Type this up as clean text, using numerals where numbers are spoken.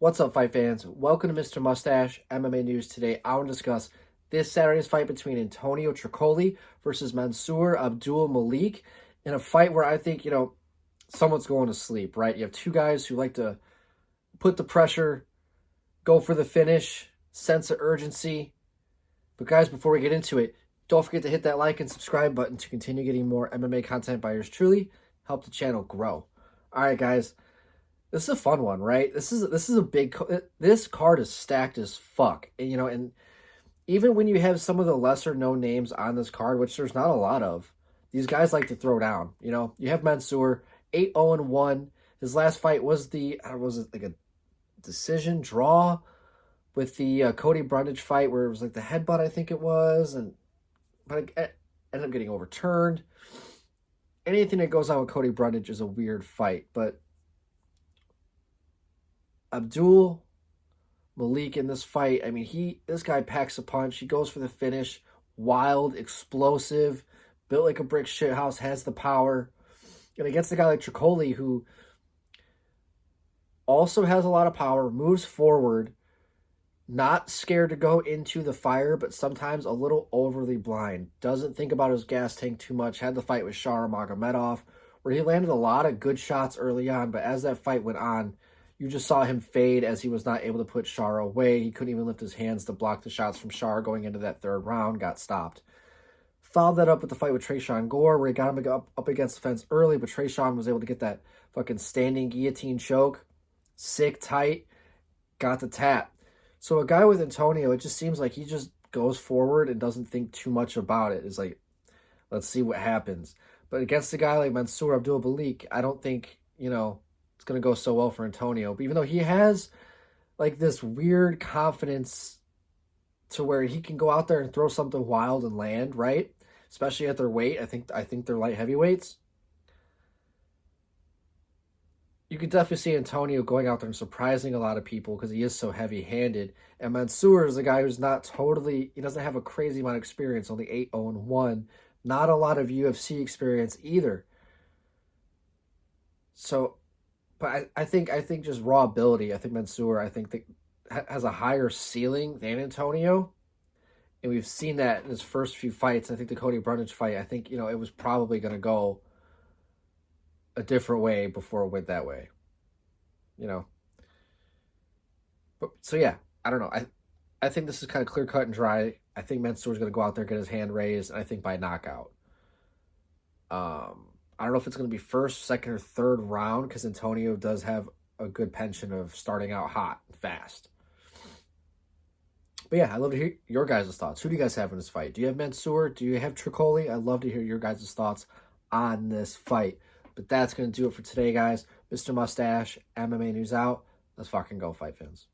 What's up, fight fans? Welcome to Mr. Mustache MMA News. Today, I want to discuss this Saturday's fight between Antonio Trocoli versus Mansur Abdul-Malik in a fight where I think, someone's going to sleep, right? You have two guys who like to put the pressure, go for the finish, sense of urgency. But guys, before we get into it, don't forget to hit that like and subscribe button to continue getting more MMA content by yours truly. Help the channel grow. All right, guys. This is a fun one, right? This is a big. This card is stacked as fuck, and even when you have some of the lesser known names on this card, which there's not a lot of, these guys like to throw down. You have Mansur 8-0-1. His last fight was was it like a decision draw with the Cody Brundage fight where it was like the headbutt, I think it was, but it ended up getting overturned. Anything that goes on with Cody Brundage is a weird fight, but Abdul Malik in this fight, I mean, this guy packs a punch. He goes for the finish. Wild, explosive, built like a brick shithouse, has the power. And against a guy like Trocoli, who also has a lot of power, moves forward, not scared to go into the fire, but sometimes a little overly blind. Doesn't think about his gas tank too much. Had the fight with Shar Magomedov, where he landed a lot of good shots early on, but as that fight went on, you just saw him fade as he was not able to put Shar away. He couldn't even lift his hands to block the shots from Shar going into that third round, got stopped. Followed that up with the fight with Tresean Gore, where he got him up against the fence early, but Tresean was able to get that fucking standing guillotine choke. Sick, tight, got the tap. So a guy with Antonio, it just seems like he just goes forward and doesn't think too much about it. It's like, let's see what happens. But against a guy like Mansur Abdul-Malik, I don't think, it's going to go so well for Antonio. But even though he has like this weird confidence to where he can go out there and throw something wild and land, right? Especially at their weight. I think they're light heavyweights. You could definitely see Antonio going out there and surprising a lot of people because he is so heavy-handed. And Mansur is a guy who's not totally, he doesn't have a crazy amount of experience, only 8-0-1. Not a lot of UFC experience either. So, but I think just raw ability. I think Mansur, has a higher ceiling than Antonio, and we've seen that in his first few fights. I think the Cody Brundage fight, I think it was probably going to go a different way before it went that way. But so yeah, I don't know. I think this is kind of clear cut and dry. I think Mansur's going to go out there, get his hand raised, and I think by knockout. I don't know if it's going to be first, second, or third round because Antonio does have a good penchant of starting out hot and fast. But yeah, I'd love to hear your guys' thoughts. Who do you guys have in this fight? Do you have Mansur? Do you have Trocoli? I'd love to hear your guys' thoughts on this fight. But that's going to do it for today, guys. Mr. Mustache, MMA News out. Let's fucking go, fight fans.